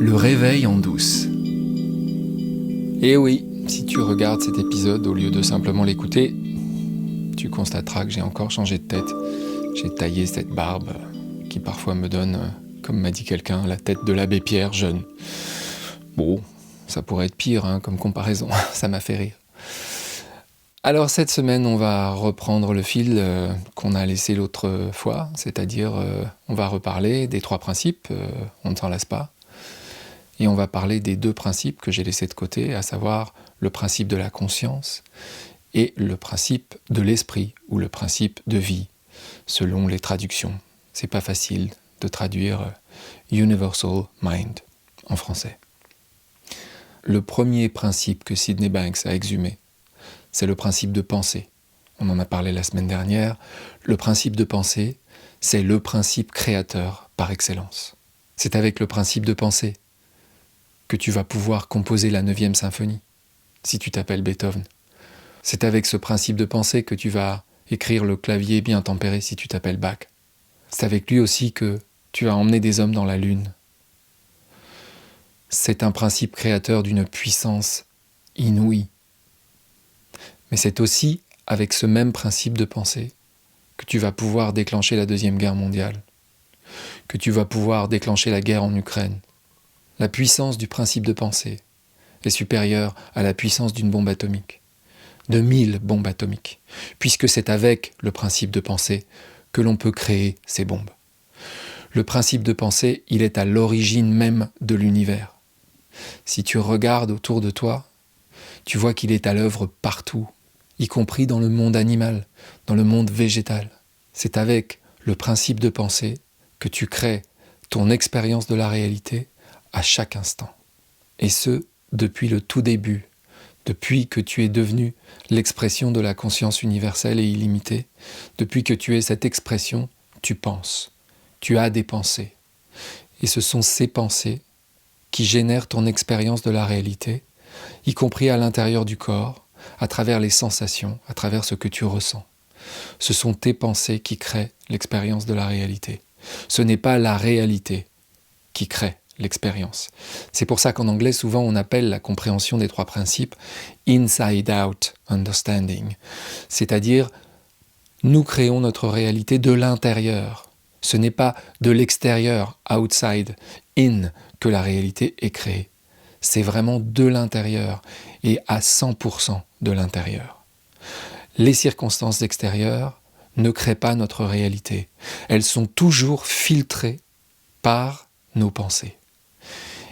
Le réveil en douce. Et oui, si tu regardes cet épisode au lieu de simplement l'écouter, tu constateras que j'ai encore changé de tête. J'ai taillé cette barbe qui parfois me donne, comme m'a dit quelqu'un, la tête de l'abbé Pierre jeune. Bon, ça pourrait être pire comme comparaison, ça m'a fait rire. Alors cette semaine, on va reprendre le fil qu'on a laissé l'autre fois, c'est-à-dire on va reparler des 3 principes, on ne s'en lasse pas, et on va parler des 2 principes que j'ai laissés de côté, à savoir le principe de la conscience et le principe de l'esprit, ou le principe de vie, selon les traductions. C'est pas facile de traduire Universal Mind en français. Le premier principe que Sydney Banks a exhumé, c'est le principe de pensée. On en a parlé la semaine dernière. Le principe de pensée, c'est le principe créateur par excellence. C'est avec le principe de pensée que tu vas pouvoir composer la 9e symphonie, si tu t'appelles Beethoven. C'est avec ce principe de pensée que tu vas écrire le clavier bien tempéré, si tu t'appelles Bach. C'est avec lui aussi que tu vas emmener des hommes dans la lune. C'est un principe créateur d'une puissance inouïe. Mais c'est aussi avec ce même principe de pensée que tu vas pouvoir déclencher la 2e guerre mondiale, que tu vas pouvoir déclencher la guerre en Ukraine. La puissance du principe de pensée est supérieure à la puissance d'une bombe atomique, de 1000 bombes atomiques, puisque c'est avec le principe de pensée que l'on peut créer ces bombes. Le principe de pensée, il est à l'origine même de l'univers. Si tu regardes autour de toi, tu vois qu'il est à l'œuvre partout, y compris dans le monde animal, dans le monde végétal. C'est avec le principe de pensée que tu crées ton expérience de la réalité à chaque instant. Et ce, depuis le tout début, depuis que tu es devenu l'expression de la conscience universelle et illimitée, depuis que tu es cette expression, tu penses, tu as des pensées. Et ce sont ces pensées qui génèrent ton expérience de la réalité, y compris à l'intérieur du corps, à travers les sensations, à travers ce que tu ressens. Ce sont tes pensées qui créent l'expérience de la réalité. Ce n'est pas la réalité qui crée l'expérience. C'est pour ça qu'en anglais, souvent, on appelle la compréhension des 3 principes « inside-out understanding », c'est-à-dire nous créons notre réalité de l'intérieur. Ce n'est pas de l'extérieur, outside, in, que la réalité est créée. C'est vraiment de l'intérieur et à 100% de l'intérieur. Les circonstances extérieures ne créent pas notre réalité. Elles sont toujours filtrées par nos pensées.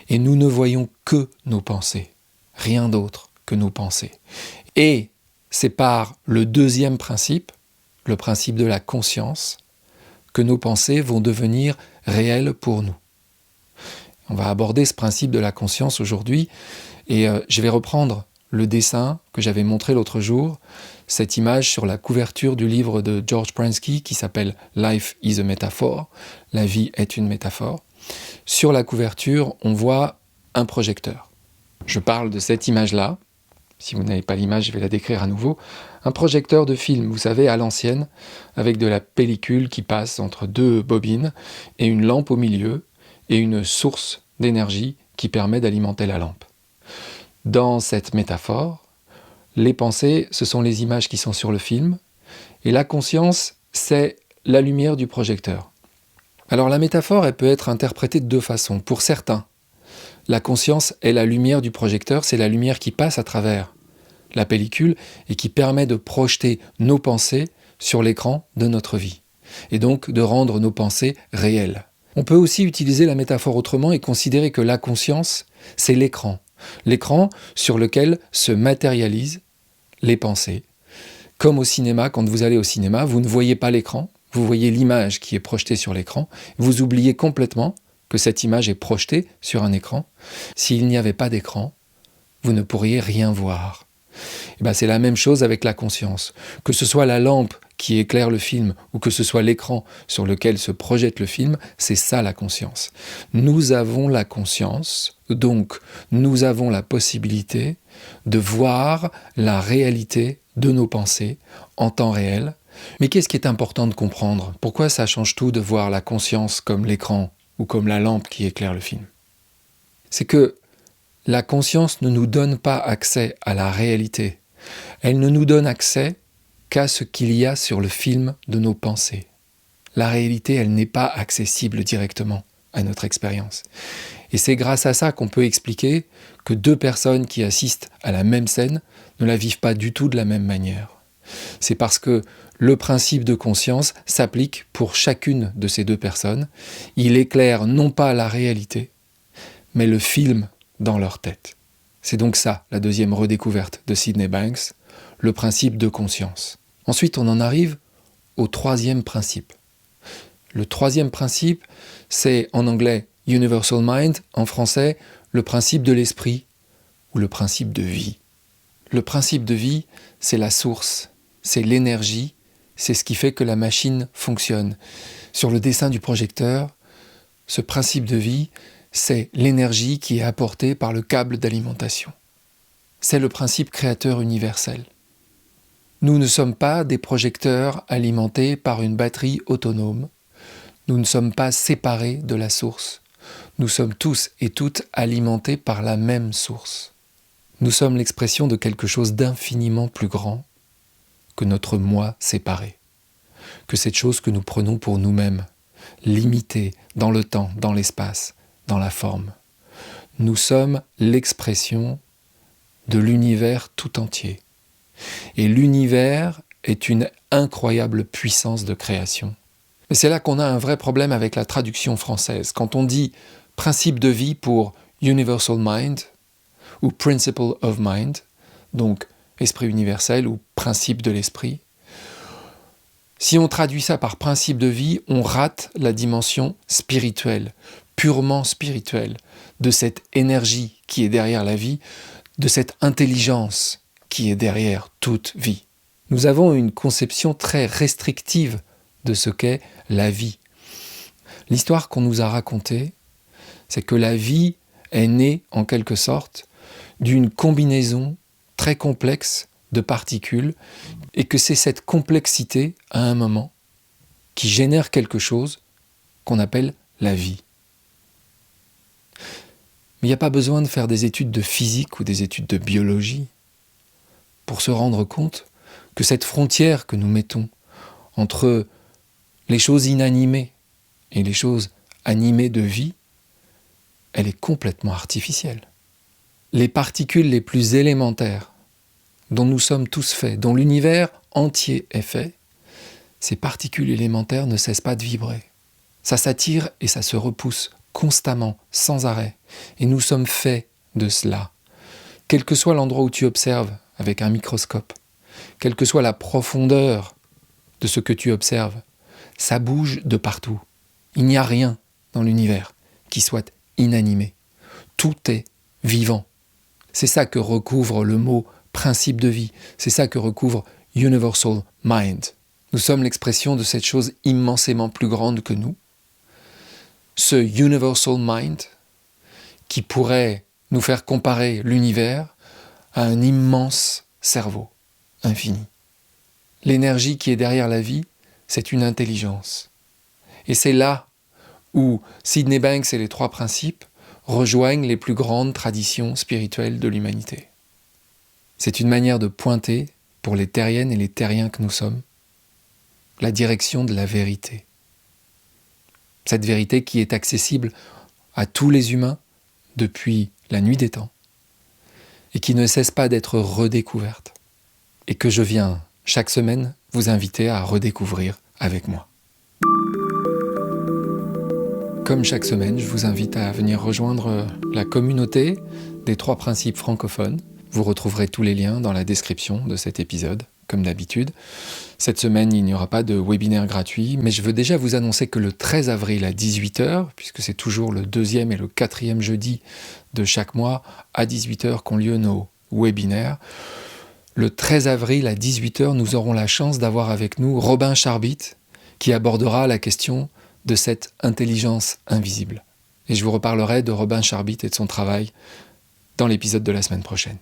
Et nous ne voyons que nos pensées, rien d'autre que nos pensées. Et c'est par le 2e principe, le principe de la conscience, que nos pensées vont devenir réelles pour nous. On va aborder ce principe de la conscience aujourd'hui et je vais reprendre le dessin que j'avais montré l'autre jour, cette image sur la couverture du livre de George Pransky qui s'appelle « Life is a metaphor », la vie est une métaphore. Sur la couverture, on voit un projecteur. Je parle de cette image-là. Si vous n'avez pas l'image, je vais la décrire à nouveau. Un projecteur de film, vous savez, à l'ancienne, avec de la pellicule qui passe entre 2 bobines et une lampe au milieu et une source d'énergie qui permet d'alimenter la lampe. Dans cette métaphore, les pensées, ce sont les images qui sont sur le film, et la conscience, c'est la lumière du projecteur. Alors la métaphore, elle peut être interprétée de 2 façons. Pour certains, la conscience est la lumière du projecteur, c'est la lumière qui passe à travers la pellicule et qui permet de projeter nos pensées sur l'écran de notre vie, et donc de rendre nos pensées réelles. On peut aussi utiliser la métaphore autrement et considérer que la conscience, c'est l'écran. L'écran sur lequel se matérialisent les pensées. Comme au cinéma, quand vous allez au cinéma, vous ne voyez pas l'écran, vous voyez l'image qui est projetée sur l'écran, vous oubliez complètement que cette image est projetée sur un écran. S'il n'y avait pas d'écran, vous ne pourriez rien voir. Et c'est la même chose avec la conscience. Que ce soit la lampe qui éclaire le film ou que ce soit l'écran sur lequel se projette le film, c'est ça la conscience. Nous avons la conscience, donc nous avons la possibilité de voir la réalité de nos pensées en temps réel. Mais qu'est-ce qui est important de comprendre ? Pourquoi ça change tout de voir la conscience comme l'écran ou comme la lampe qui éclaire le film ? c'est que la conscience ne nous donne pas accès à la réalité. Elle ne nous donne accès qu'à ce qu'il y a sur le film de nos pensées. La réalité, elle n'est pas accessible directement à notre expérience. Et c'est grâce à ça qu'on peut expliquer que deux personnes qui assistent à la même scène ne la vivent pas du tout de la même manière. C'est parce que le principe de conscience s'applique pour chacune de ces deux personnes. Il éclaire non pas la réalité, mais le film dans leur tête. C'est donc ça, la deuxième redécouverte de Sydney Banks, le principe de conscience. Ensuite, on en arrive au troisième principe. Le troisième principe, c'est en anglais « universal mind », en français, le principe de l'esprit ou le principe de vie. Le principe de vie, c'est la source, c'est l'énergie, c'est ce qui fait que la machine fonctionne. Sur le dessin du projecteur, ce principe de vie, c'est l'énergie qui est apportée par le câble d'alimentation. C'est le principe créateur universel. Nous ne sommes pas des projecteurs alimentés par une batterie autonome. Nous ne sommes pas séparés de la source. Nous sommes tous et toutes alimentés par la même source. Nous sommes l'expression de quelque chose d'infiniment plus grand que notre moi séparé, que cette chose que nous prenons pour nous-mêmes, limitée dans le temps, dans l'espace, dans la forme. Nous sommes l'expression de l'univers tout entier. Et l'univers est une incroyable puissance de création. Et c'est là qu'on a un vrai problème avec la traduction française. Quand on dit principe de vie pour universal mind ou principle of mind, donc esprit universel ou principe de l'esprit, si on traduit ça par principe de vie, on rate la dimension spirituelle, purement spirituelle, de cette énergie qui est derrière la vie, de cette intelligence qui est derrière toute vie. Nous avons une conception très restrictive de ce qu'est la vie. L'histoire qu'on nous a racontée, c'est que la vie est née, en quelque sorte, d'une combinaison très complexe de particules, et que c'est cette complexité, à un moment, qui génère quelque chose qu'on appelle la vie. Mais il n'y a pas besoin de faire des études de physique ou des études de biologie pour se rendre compte que cette frontière que nous mettons entre les choses inanimées et les choses animées de vie, elle est complètement artificielle. Les particules les plus élémentaires dont nous sommes tous faits, dont l'univers entier est fait, ces particules élémentaires ne cessent pas de vibrer. Ça s'attire et ça se repousse constamment, sans arrêt. Et nous sommes faits de cela. Quel que soit l'endroit où tu observes avec un microscope, quelle que soit la profondeur de ce que tu observes, ça bouge de partout. Il n'y a rien dans l'univers qui soit inanimé. Tout est vivant. C'est ça que recouvre le mot principe de vie. C'est ça que recouvre universal mind. Nous sommes l'expression de cette chose immensément plus grande que nous. Ce universal mind qui pourrait nous faire comparer l'univers à un immense cerveau infini. L'énergie qui est derrière la vie, c'est une intelligence. Et c'est là où Sydney Banks et les trois principes rejoignent les plus grandes traditions spirituelles de l'humanité. C'est une manière de pointer, pour les terriennes et les terriens que nous sommes, la direction de la vérité. Cette vérité qui est accessible à tous les humains depuis la nuit des temps et qui ne cesse pas d'être redécouverte et que je viens chaque semaine vous inviter à redécouvrir avec moi. Comme chaque semaine, je vous invite à venir rejoindre la communauté des trois principes francophones. Vous retrouverez tous les liens dans la description de cet épisode, comme d'habitude. Cette semaine, il n'y aura pas de webinaire gratuit, mais je veux déjà vous annoncer que le 13 avril à 18h, puisque c'est toujours le 2e et le 4e jeudi de chaque mois, à 18h qu'ont lieu nos webinaires. Le 13 avril à 18h, nous aurons la chance d'avoir avec nous Robin Charbit, qui abordera la question de cette intelligence invisible. Et je vous reparlerai de Robin Charbit et de son travail dans l'épisode de la semaine prochaine.